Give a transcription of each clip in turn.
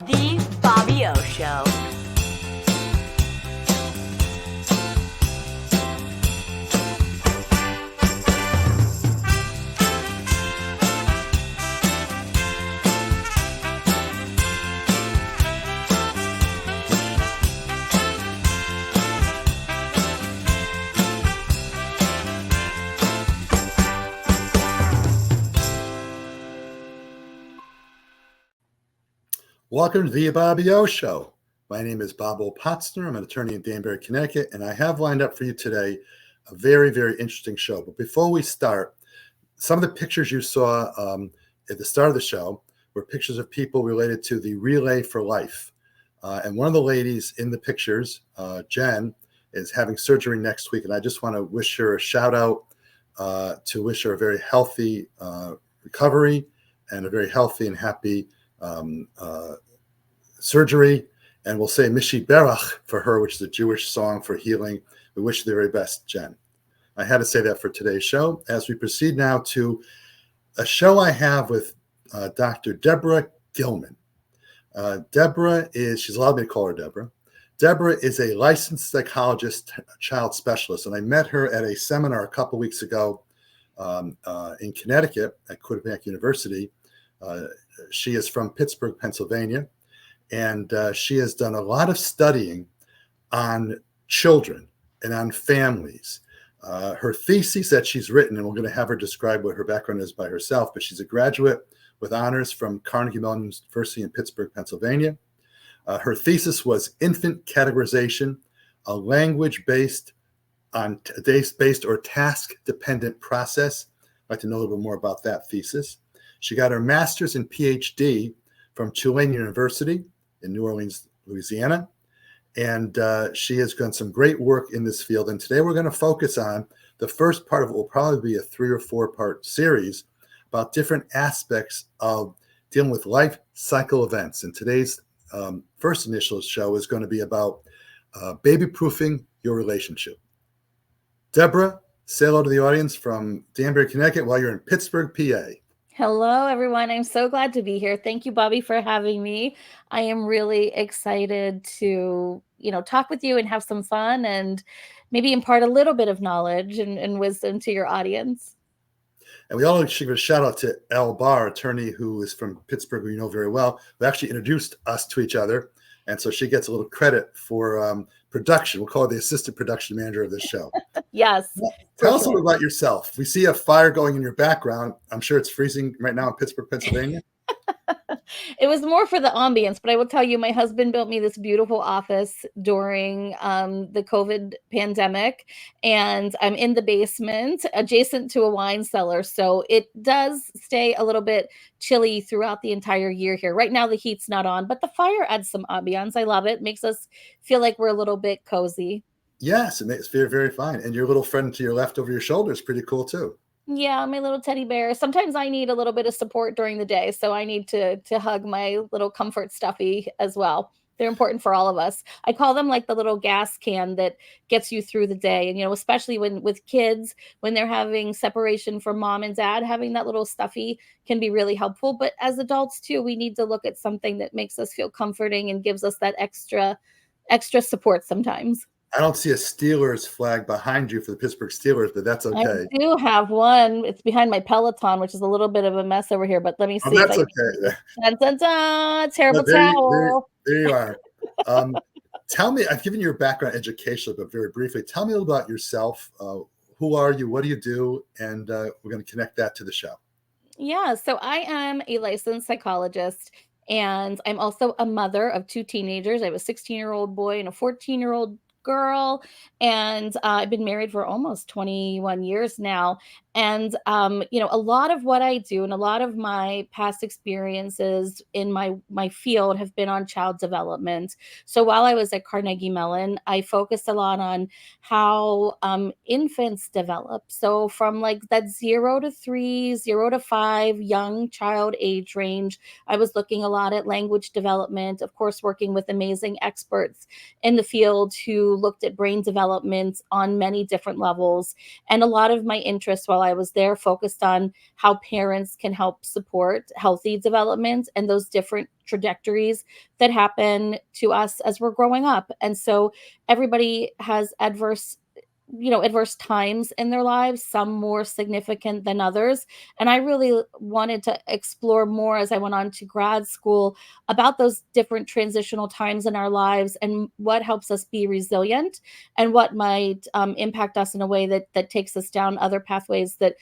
The Bobby O Show. Welcome to the Bobby O Show. My name is Bob O. Potsner. I'm an attorney in Danbury, Connecticut, and I have lined up for you today a very, very interesting show. But before we start, some of the pictures you saw at the start of the show were pictures of people related to the Relay for Life. And one of the ladies in the pictures, Jen, is having surgery next week. And I just want to wish her a shout out to wish her a very healthy recovery and a very healthy and happy surgery, and we'll say Mishi Berach for her, which is a Jewish song for healing. We wish you the very best, Jen. I had to say that for today's show. As we proceed now to a show I have with Dr. Deborah Gilman. Deborah she's allowed me to call her Deborah. Deborah is a licensed psychologist, child specialist, and I met her at a seminar a couple weeks ago in Connecticut at Quinnipiac University. She is from Pittsburgh, Pennsylvania, and she has done a lot of studying on children and on families. Her thesis that she's written, and we're going to have her describe what her background is by herself, but she's a graduate with honors from Carnegie Mellon University in Pittsburgh, Pennsylvania. Her thesis was Infant Categorization, a language-based or task-dependent process. I'd like to know a little bit more about that thesis. She got her master's and PhD from Tulane University in New Orleans, Louisiana. And she has done some great work in this field. And today we're going to focus on the first part of what will probably be a 3 or 4 part series about different aspects of dealing with life cycle events. And today's first initial show is going to be about baby-proofing your relationship. Deborah, say hello to the audience from Danbury, Connecticut, while you're in Pittsburgh, PA. Hello, everyone. I'm so glad to be here. Thank you, Bobby, for having me. I am really excited to, talk with you and have some fun and maybe impart a little bit of knowledge and wisdom to your audience. And we all should give a shout out to Elle Barr, attorney who is from Pittsburgh, who you know very well, who actually introduced us to each other. And so she gets a little credit for production. We'll call her the assistant production manager of this show. Yes. Tell us a little about yourself. We see a fire going in your background. I'm sure it's freezing right now in Pittsburgh, Pennsylvania. It was more for the ambience, but I will tell you, my husband built me this beautiful office during the COVID pandemic, and I'm in the basement adjacent to a wine cellar. So it does stay a little bit chilly throughout the entire year here. Right now, the heat's not on, but the fire adds some ambiance. I love it. Makes us feel like we're a little bit cozy. Yes, it makes it very, very fine. And your little friend to your left over your shoulder is pretty cool too. Yeah, my little teddy bear. Sometimes I need a little bit of support during the day, so I need to hug my little comfort stuffy as well. They're important for all of us. I call them like the little gas can that gets you through the day. And, especially with kids, when they're having separation from mom and dad, having that little stuffy can be really helpful. But as adults too, we need to look at something that makes us feel comforting and gives us that extra support sometimes. I don't see a Steelers flag behind you for the Pittsburgh Steelers, but that's okay. I do have one. It's behind my Peloton, which is a little bit of a mess over here, but let me see. That's okay. Dun, dun, dun, terrible towel. There you are. Tell me, I've given you your background educationally, but very briefly, tell me a little about yourself. Who are you? What do you do? And we're going to connect that to the show. Yeah, so I am a licensed psychologist, and I'm also a mother of 2 teenagers. I have a 16-year-old boy and a 14-year-old girl, and I've been married for almost 21 years now. And a lot of what I do and a lot of my past experiences in my field have been on child development. So while I was at Carnegie Mellon, I focused a lot on how infants develop. So from like that 0 to 3, 0 to 5 young child age range, I was looking a lot at language development, of course, working with amazing experts in the field who looked at brain development on many different levels. And a lot of my interest while I was there focused on how parents can help support healthy development and those different trajectories that happen to us as we're growing up. And so everybody has adverse times in their lives, some more significant than others. And I really wanted to explore more as I went on to grad school about those different transitional times in our lives and what helps us be resilient and what might impact us in a way that takes us down other pathways that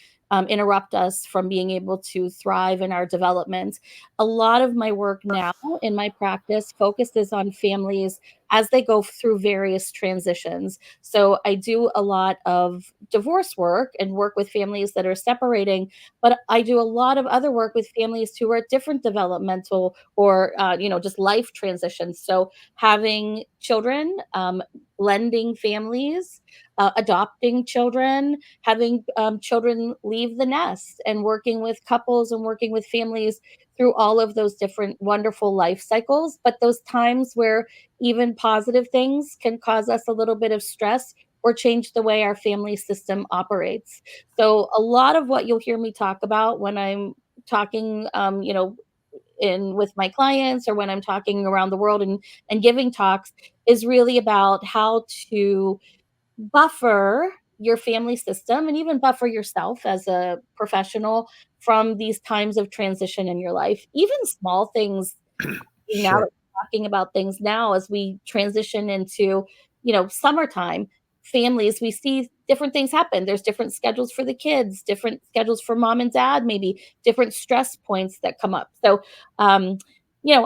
interrupt us from being able to thrive in our development. A lot of my work now in my practice focuses on families as they go through various transitions. So I do a lot of divorce work and work with families that are separating, but I do a lot of other work with families who are at different developmental or just life transitions. So having children, blending families, adopting children, having children leave the nest, and working with couples and working with families through all of those different wonderful life cycles. But those times where even positive things can cause us a little bit of stress or change the way our family system operates. So a lot of what you'll hear me talk about when I'm talking, in with my clients or when I'm talking around the world and giving talks is really about how to buffer your family system and even buffer yourself as a professional from these times of transition in your life. Even small things now that Sure. we're talking about things now as we transition into, summertime, families, we see different things happen. There's different schedules for the kids, different schedules for mom and dad, maybe different stress points that come up. So, um,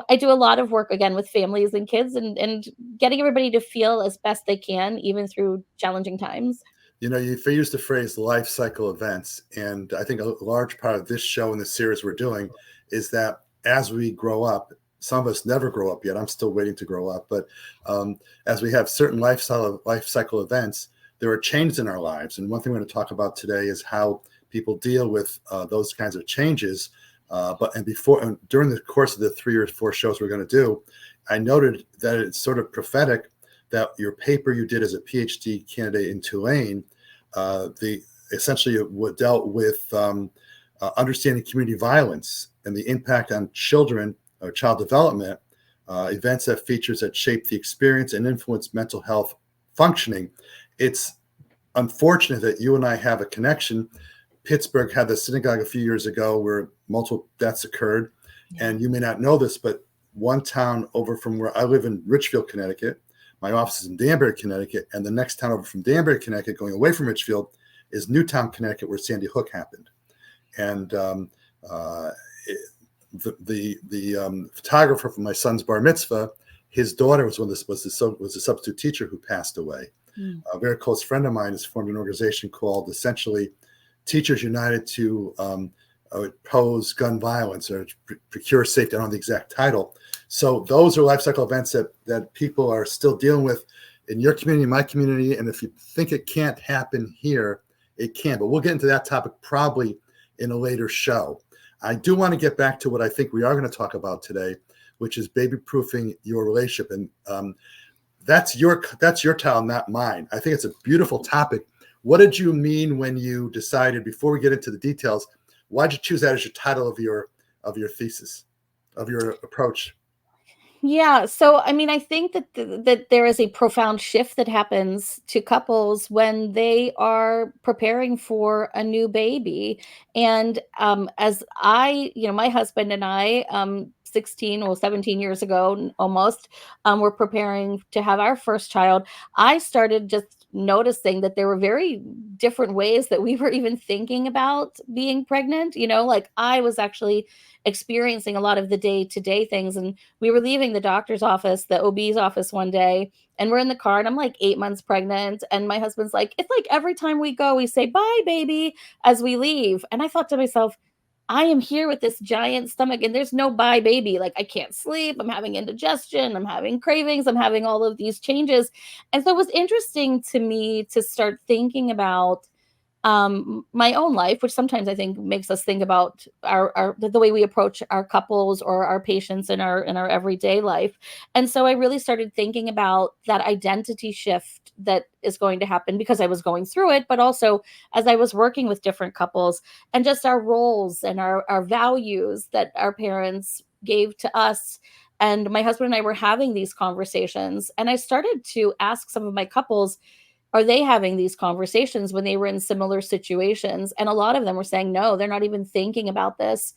I do a lot of work again with families and kids and getting everybody to feel as best they can, even through challenging times. You used the phrase life cycle events. And I think a large part of this show and the series we're doing is that as we grow up, some of us never grow up yet. I'm still waiting to grow up. But as we have certain life cycle events, there are changes in our lives. And one thing we're going to talk about today is how people deal with those kinds of changes. And during the course of the 3 or 4 shows we're going to do, I noted that it's sort of prophetic that your paper you did as a PhD candidate in Tulane, the essentially it dealt with understanding community violence and the impact on children or child development, events that features that shape the experience and influence mental health functioning. It's unfortunate that you and I have a connection. Pittsburgh had the synagogue a few years ago where multiple deaths occurred. Yeah. And you may not know this, but one town over from where I live in Richfield, Connecticut, my office is in Danbury, Connecticut, and the next town over from Danbury, Connecticut, going away from Richfield, is Newtown, Connecticut, where Sandy Hook happened. And the photographer from my son's bar mitzvah, his daughter was a substitute teacher who passed away. Mm. A very close friend of mine has formed an organization called essentially Teachers United to oppose gun violence or procure safety. I don't know the exact title. So those are life cycle events that people are still dealing with in your community, my community. And if you think it can't happen here, it can. But we'll get into that topic probably in a later show. I do want to get back to what I think we are going to talk about today, which is baby-proofing your relationship. And that's your title, not mine. I think it's a beautiful topic. What did you mean when you decided, before we get into the details, why did you choose that as your title of your thesis, of your approach? Yeah, so I mean, I think that there is a profound shift that happens to couples when they are preparing for a new baby. And as my husband and I, 16 or 17 years ago, almost, were preparing to have our first child. I started just noticing that there were very different ways that we were even thinking about being pregnant. Like I was actually experiencing a lot of the day-to-day things, and we were leaving the doctor's office, the OB's office one day, and we're in the car and I'm like 8 months pregnant. And my husband's like, it's like every time we go, we say, bye, baby, as we leave. And I thought to myself, I am here with this giant stomach and there's no bye, baby. Like I can't sleep. I'm having indigestion. I'm having cravings. I'm having all of these changes. And so it was interesting to me to start thinking about my own life, which sometimes I think makes us think about the way we approach our couples or our patients in our everyday life. And so I really started thinking about that identity shift that is going to happen because I was going through it, but also as I was working with different couples, and just our roles and our values that our parents gave to us. And my husband and I were having these conversations, and I started to ask some of my couples, are they having these conversations when they were in similar situations? And a lot of them were saying, no, they're not even thinking about this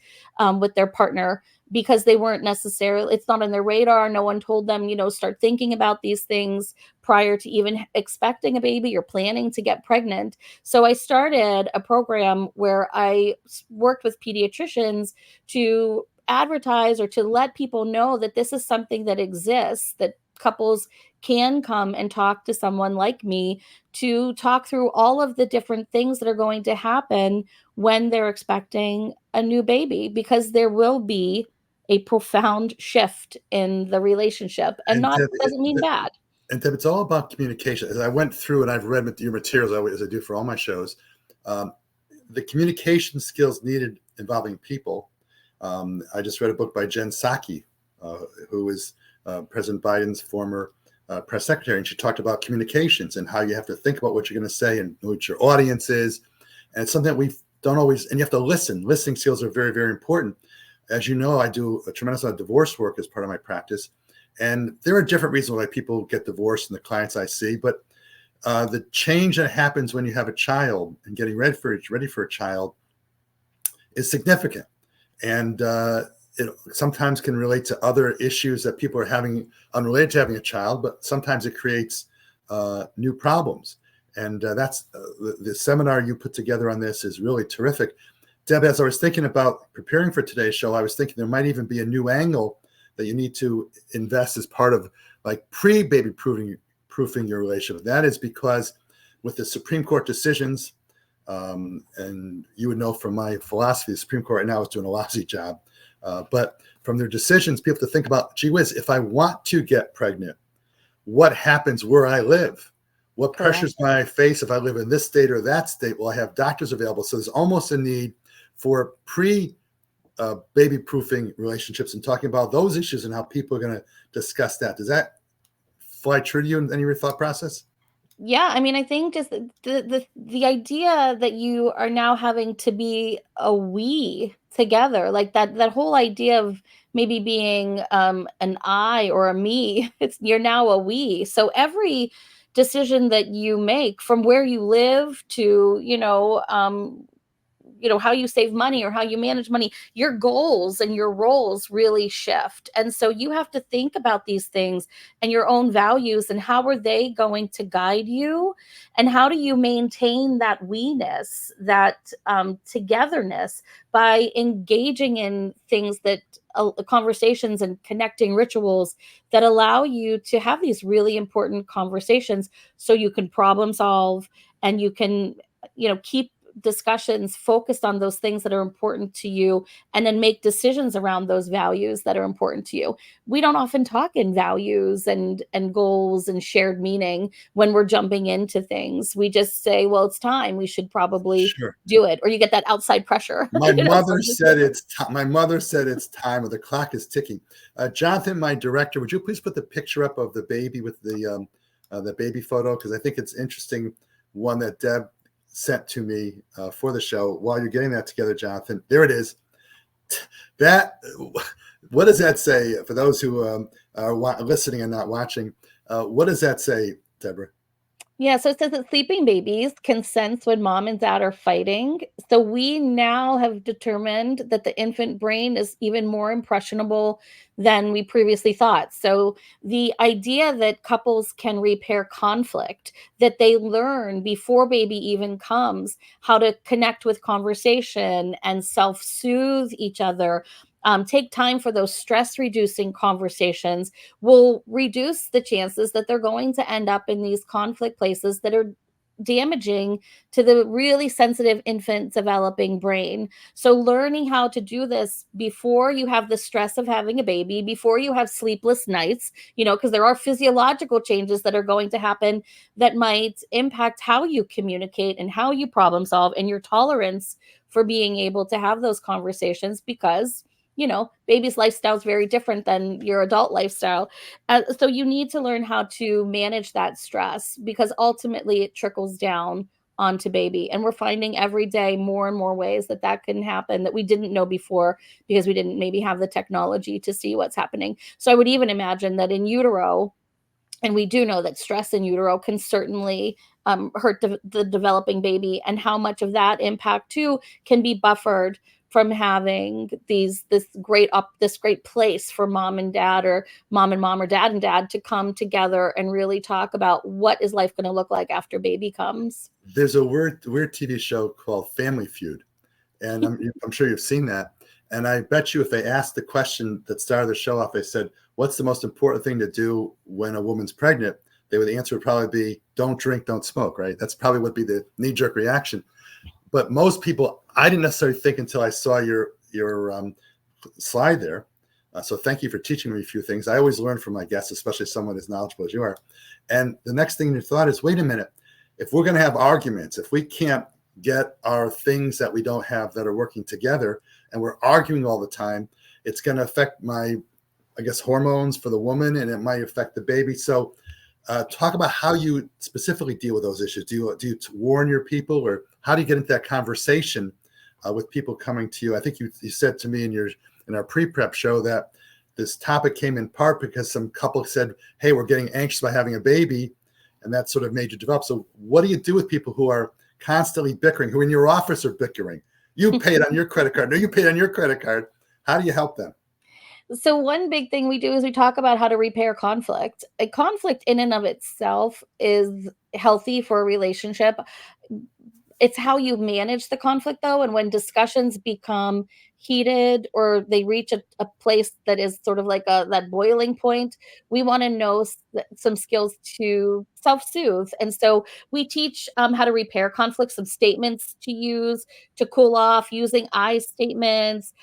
with their partner, because they weren't necessarily, it's not on their radar. No one told them, start thinking about these things prior to even expecting a baby or planning to get pregnant. So I started a program where I worked with pediatricians to advertise or to let people know that this is something that exists, that couples can come and talk to someone like me to talk through all of the different things that are going to happen when they're expecting a new baby, because there will be a profound shift in the relationship, and And not doesn't mean bad. Deb, it's all about communication. As I went through and I've read your materials as I do for all my shows, um, the communication skills needed involving people. I just read a book by Jen Psaki, who is President Biden's former press secretary, and she talked about communications and how you have to think about what you're going to say and what your audience is. And it's something that we don't always, and you have to listen. Listening skills are very, very important. As you know, I do a tremendous amount of divorce work as part of my practice. And there are different reasons why people get divorced in the clients I see, but the change that happens when you have a child and getting ready for a child is significant. And it sometimes can relate to other issues that people are having unrelated to having a child, but sometimes it creates new problems. And that's the seminar you put together on this is really terrific. Deb, as I was thinking about preparing for today's show, I was thinking there might even be a new angle that you need to invest as part of like pre-baby proofing your relationship. That is because with the Supreme Court decisions, and you would know from my philosophy, the Supreme Court right now is doing a lousy job. But from their decisions, people have to think about, gee whiz, if I want to get pregnant, what happens where I live? What pressures might I face if I live in this state or that state? Will I have doctors available? So there's almost a need for baby proofing relationships and talking about those issues and how people are going to discuss that. Does that fly true to you in any of your thought process? Yeah, I mean, I think just the idea that you are now having to be a we together, like that whole idea of maybe being an I or a me, it's you're now a we. So every decision that you make, from where you live to, how you save money or how you manage money, your goals and your roles really shift. And so you have to think about these things and your own values, and how are they going to guide you, and how do you maintain that we-ness, that togetherness, by engaging in things that conversations and connecting rituals that allow you to have these really important conversations, so you can problem solve, and you can keep discussions focused on those things that are important to you, and then make decisions around those values that are important to you. We don't often talk in values and goals and shared meaning when we're jumping into things. We just say, well, it's time, we should probably Sure. do it, or you get that outside pressure. My mother said it's time. My mother said it's time, or the clock is ticking. Jonathan, my director, would you please put the picture up of the baby with the baby photo? Because I think it's interesting, one that Deb sent to me for the show. While you're getting that together, Jonathan, there it is. That, what does that say for those who are listening and not watching? What does that say, Deborah? Yeah, so it says that sleeping babies can sense when mom and dad are fighting. So we now have determined that the infant brain is even more impressionable than we previously thought. So the idea that couples can repair conflict, that they learn before baby even comes how to connect with conversation and self-soothe each other, take time for those stress reducing conversations, will reduce the chances that they're going to end up in these conflict places that are damaging to the really sensitive infant developing brain. So learning how to do this before you have the stress of having a baby, before you have sleepless nights, because there are physiological changes that are going to happen that might impact how you communicate and how you problem solve and your tolerance for being able to have those conversations, because baby's lifestyle is very different than your adult lifestyle. So you need to learn how to manage that stress, because ultimately it trickles down onto baby. And we're finding every day more and more ways that that can happen that we didn't know before, because we didn't maybe have the technology to see what's happening. So I would even imagine that in utero, and we do know that stress in utero can certainly hurt the developing baby, and how much of that impact too can be buffered from having this great place for mom and dad, or mom and mom, or dad and dad, to come together and really talk about what is life going to look like after baby comes. There's a weird TV show called Family Feud, and I'm sure you've seen that. And I bet you if they asked the question that started the show off, they said, what's the most important thing to do when a woman's pregnant? They would answer would probably be, don't drink, don't smoke, right? That's probably would be the knee-jerk reaction. But most people, I didn't necessarily think until I saw your slide there. So thank you for teaching me a few things. I always learn from my guests, especially someone as knowledgeable as you are. And the next thing in your thought is, wait a minute, if we're going to have arguments, if we can't get our things that we don't have that are working together, and we're arguing all the time, it's going to affect my, I guess, hormones for the woman, and it might affect the baby. So talk about how you specifically deal with those issues. Do you warn your people, or how do you get into that conversation with people coming to you? I think you said to me in our pre-prep show that this topic came in part because some couple said, hey, we're getting anxious about having a baby, and that sort of made you develop. So what do you do with people who are constantly bickering, who in your office are bickering? You paid on your credit card. No, you paid on your credit card. How do you help them? So one big thing we do is we talk about how to repair conflict. A conflict in and of itself is healthy for a relationship. It's how you manage the conflict, though, and when discussions become heated, or they reach a place that is sort of like that boiling point, we want to know some skills to self-soothe. And so we teach how to repair conflicts, some statements to use to cool off, using I statements,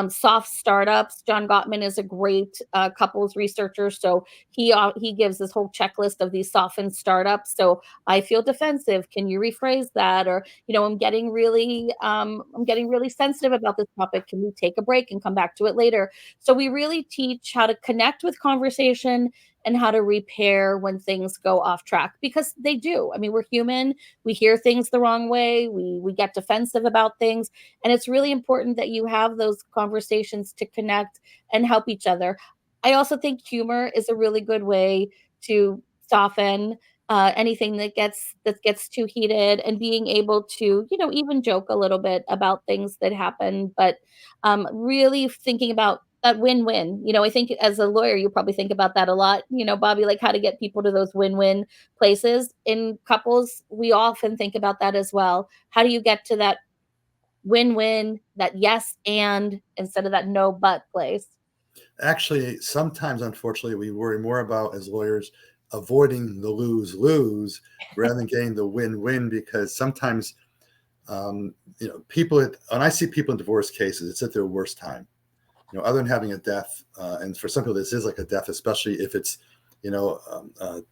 soft startups. John Gottman is a great couples researcher, so he gives this whole checklist of these softened startups. So I feel defensive. Can you rephrase that? Or, I'm getting really sensitive about this topic. Can we take a break and come back to it later? So we really teach how to connect with conversation and how to repair when things go off track, because they do. I mean, we're human. We hear things the wrong way. We get defensive about things. And it's really important that you have those conversations to connect and help each other. I also think humor is a really good way to soften anything that gets too heated, and being able to even joke a little bit about things that happen, but really thinking about that win-win. I think as a lawyer you probably think about that a lot, Bobby, like how to get people to those win-win places. In couples, we often think about that as well. How do you get to that win-win, that yes and, instead of that no but place? Actually, sometimes, unfortunately, we worry more about, as lawyers, avoiding the lose-lose rather than getting the win-win, because sometimes, people, when I see people in divorce cases, it's at their worst time, other than having a death. And for some people, this is like a death, especially if it's, a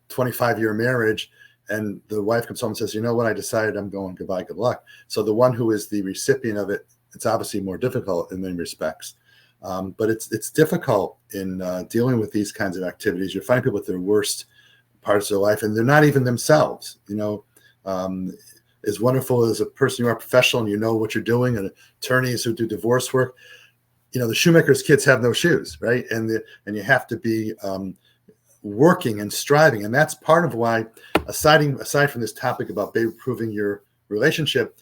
25-year marriage, and the wife comes home and says, you know what, I decided I'm going, goodbye, good luck. So the one who is the recipient of it, it's obviously more difficult in many respects. But it's difficult in dealing with these kinds of activities. You find people with their worst parts of their life, and they're not even themselves. As wonderful as a person you are, professional, and you know what you're doing, and attorneys who do divorce work, the shoemaker's kids have no shoes, right? And you have to be working and striving, and that's part of why, aside from this topic about baby-proofing your relationship,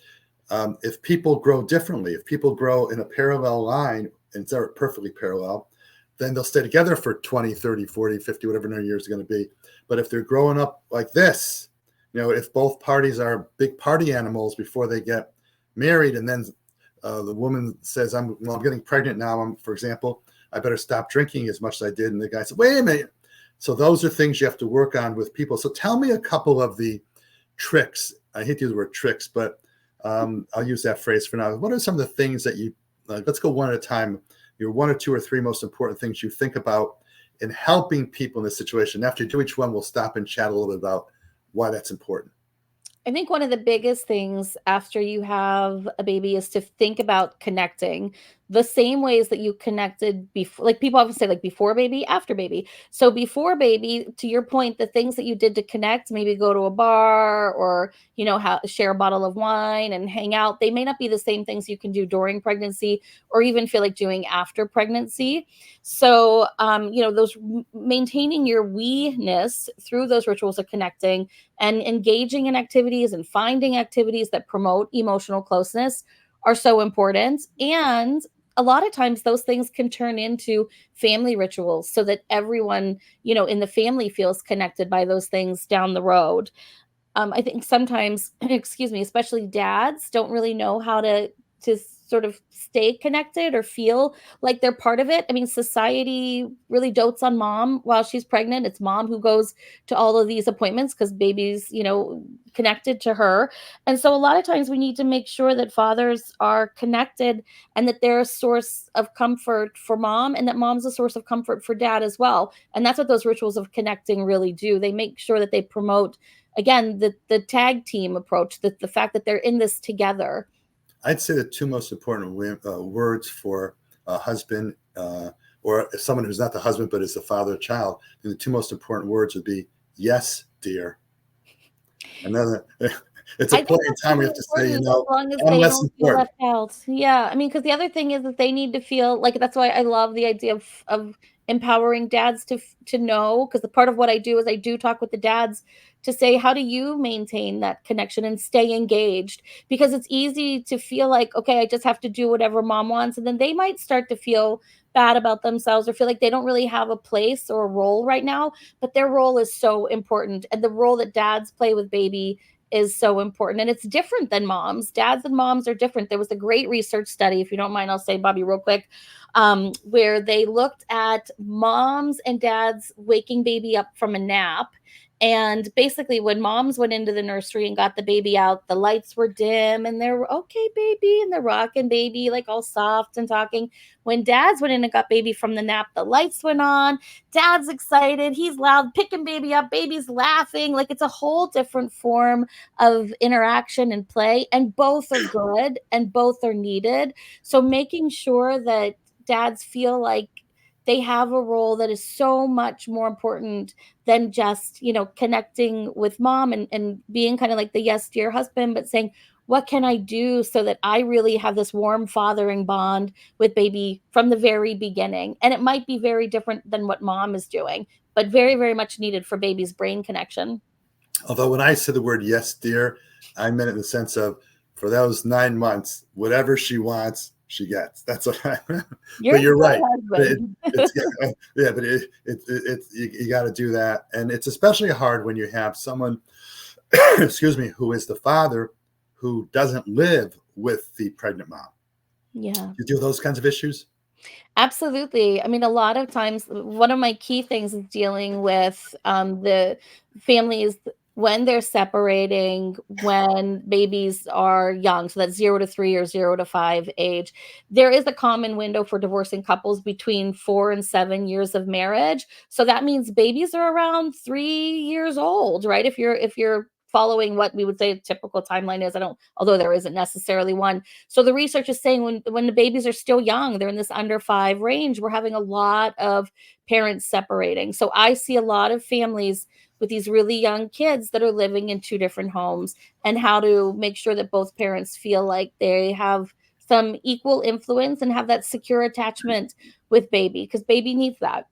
if people grow differently, if people grow in a parallel line, and it's not perfectly parallel, then they'll stay together for 20, 30, 40, 50, whatever their years are going to be. But if they're growing up like this, if both parties are big party animals before they get married, and then the woman says, I'm getting pregnant now, for example, I better stop drinking as much as I did. And the guy said, wait a minute. So those are things you have to work on with people. So tell me a couple of the tricks I hate to use the word tricks, but I'll use that phrase for now. What are some of the things that you, let's go one at a time, your 1 or 2 or 3 most important things you think about in helping people in this situation? After you do each one, we'll stop and chat a little bit about why that's important. I think one of the biggest things after you have a baby is to think about connecting the same ways that you connected before. Like people often say, like before baby, after baby. So before baby, to your point, the things that you did to connect, maybe go to a bar or share a bottle of wine and hang out. They may not be the same things you can do during pregnancy or even feel like doing after pregnancy. So those maintaining your we-ness through those rituals of connecting and engaging in activities and finding activities that promote emotional closeness are so important. And a lot of times those things can turn into family rituals so that everyone, in the family feels connected by those things down the road. I think sometimes, excuse me, especially dads don't really know how to sort of stay connected or feel like they're part of it. I mean, society really dotes on mom while she's pregnant. It's mom who goes to all of these appointments because baby's, connected to her. And so a lot of times we need to make sure that fathers are connected and that they're a source of comfort for mom and that mom's a source of comfort for dad as well. And that's what those rituals of connecting really do. They make sure that they promote, again, the tag team approach, the fact that they're in this together. I'd say the 2 most important words for a husband or someone who's not the husband but is the father of child, the 2 most important words would be yes, dear. And then it's a point in time we have to say, as long as and they less don't feel important. left out. Yeah, I mean, because the other thing is that they need to feel like that's why I love the idea of empowering dads to know, because the part of what I do is I do talk with the dads to say, how do you maintain that connection and stay engaged? Because it's easy to feel like, okay, I just have to do whatever mom wants, and then they might start to feel bad about themselves or feel like they don't really have a place or a role right now, but their role is so important, and the role that dads play with baby is so important. And it's different than moms. Dads and moms are different. There was a great research study, if you don't mind, I'll say, Bobby, real quick, where they looked at moms and dads waking baby up from a nap. And basically, when moms went into the nursery and got the baby out, the lights were dim and they're okay, baby, and they're rocking baby, like all soft and talking. When dads went in and got baby from the nap, the lights went on. Dad's excited. He's loud, picking baby up. Baby's laughing. Like it's a whole different form of interaction and play. And both are good and both are needed. So making sure that dads feel like they have a role that is so much more important than just, connecting with mom and being kind of like the yes dear husband, but saying, what can I do so that I really have this warm fathering bond with baby from the very beginning? And it might be very different than what mom is doing, but very, very much needed for baby's brain connection. Although when I said the word yes, dear, I meant it in the sense of for those 9 months, whatever she wants, she gets. That's what I meant. But you're right. You got to do that. And it's especially hard when you have someone, excuse me, who is the father who doesn't live with the pregnant mom. Yeah. You do those kinds of issues? Absolutely. I mean, a lot of times, one of my key things is dealing with the families when they're separating, when babies are young. So that's 0 to 3 or 0 to 5 age. There is a common window for divorcing couples between 4 and 7 years of marriage. So that means babies are around 3 years old, right? If you're following what we would say a typical timeline is, although there isn't necessarily one. So the research is saying when the babies are still young, they're in this under 5 range, we're having a lot of parents separating. So I see a lot of families with these really young kids that are living in 2 different homes, and how to make sure that both parents feel like they have some equal influence and have that secure attachment with baby, because baby needs that.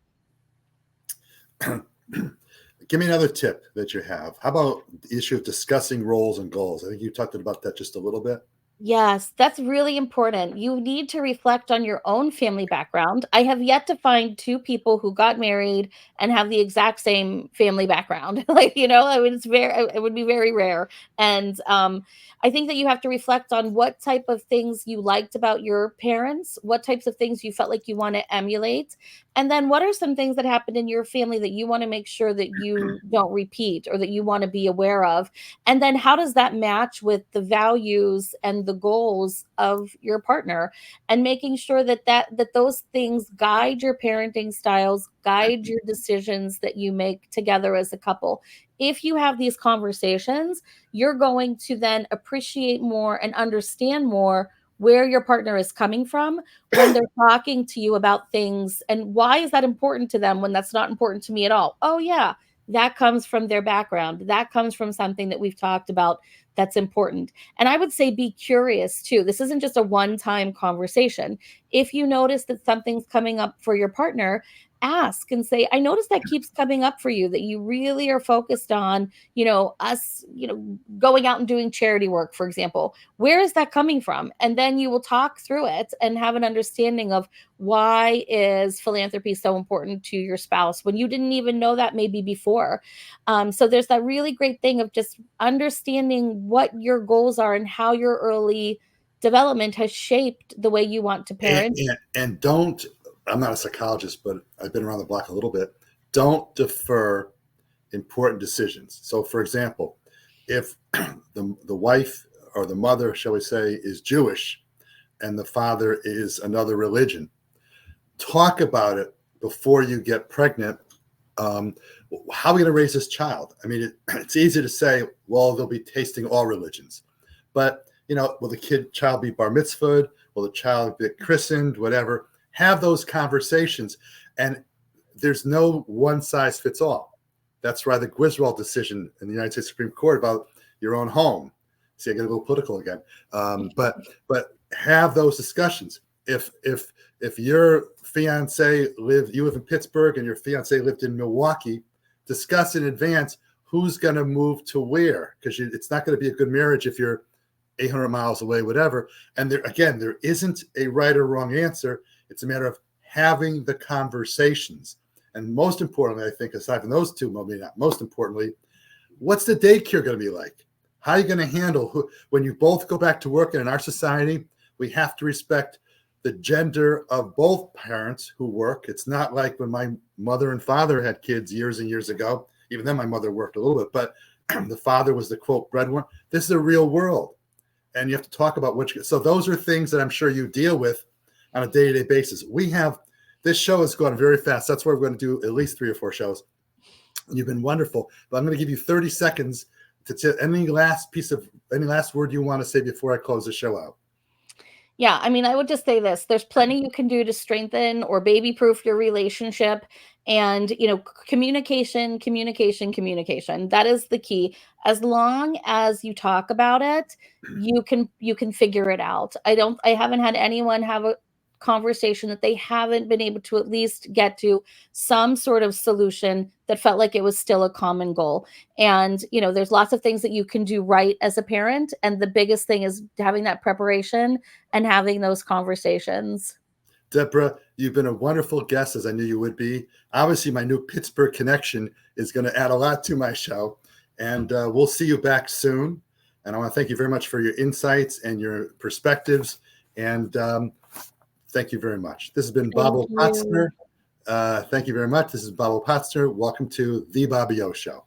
Give me another tip that you have. How about the issue of discussing roles and goals? I think you talked about that just a little bit. Yes, that's really important. You need to reflect on your own family background. I have yet to find two people who got married and have the exact same family background. Like, I mean, it would be very rare. And I think that you have to reflect on what type of things you liked about your parents, what types of things you felt like you want to emulate, and then what are some things that happened in your family that you want to make sure that you don't repeat or that you want to be aware of, and then how does that match with the values and the goals of your partner, and making sure that those things guide your parenting styles, guide your decisions that you make together as a couple. If you have these conversations, you're going to then appreciate more and understand more where your partner is coming from when they're talking to you about things, and why is that important to them when that's not important to me at all. Oh yeah, that comes from their background. That comes from something that we've talked about that's important. And I would say be curious too. This isn't just a one time conversation. If you notice that something's coming up for your partner, ask and say, I notice that keeps coming up for you, that you really are focused on, us, going out and doing charity work, for example. Where is that coming from? And then you will talk through it and have an understanding of why is philanthropy so important to your spouse when you didn't even know that maybe before. So there's that really great thing of just understanding what your goals are and how your early development has shaped the way you want to parent. And don't, I'm not a psychologist, but I've been around the block a little bit. Don't defer important decisions. So, for example, if the wife or the mother, shall we say, is Jewish and the father is another religion, talk about it before you get pregnant. How are we going to raise this child? I mean, it's easy to say, well, they'll be tasting all religions. But, will the child be bar mitzvahed? Will the child be christened? Whatever. Have those conversations. And there's no one size fits all. That's why the Griswold decision in the United States Supreme Court about your own home. See, I get a little political again. But have those discussions. If your fiance you live in Pittsburgh and your fiance lived in Milwaukee, discuss in advance who's going to move to where, because it's not going to be a good marriage if you're 800 miles away, whatever. And there isn't a right or wrong answer. It's a matter of having the conversations. And most importantly, I think, aside from those two, maybe not most importantly, what's the daycare going to be like? How are you going to handle when you both go back to work? And in our society, we have to respect the gender of both parents who work. It's not like when my mother and father had kids years and years ago. Even then, my mother worked a little bit, but the father was the quote breadwinner. This is a real world, and you have to talk about so those are things that I'm sure you deal with on a day-to-day basis. This show has gone very fast. That's why we're going to do at least 3 or 4 shows. You've been wonderful, but I'm going to give you 30 seconds to say any last word you want to say before I close the show out. Yeah, I mean, I would just say this. There's plenty you can do to strengthen or baby-proof your relationship. And, communication, communication, communication. That is the key. As long as you talk about it, you can figure it out. I haven't had anyone have a conversation that they haven't been able to at least get to some sort of solution that felt like it was still a common goal. And, there's lots of things that you can do right as a parent. And the biggest thing is having that preparation and having those conversations. Deborah, you've been a wonderful guest, as I knew you would be. Obviously, my new Pittsburgh connection is going to add a lot to my show. And we'll see you back soon. And I want to thank you very much for your insights and your perspectives. And thank you very much. This has been Bobo Potsner. Thank you very much. This is Bobo Potsner. Welcome to The Bobby O Show.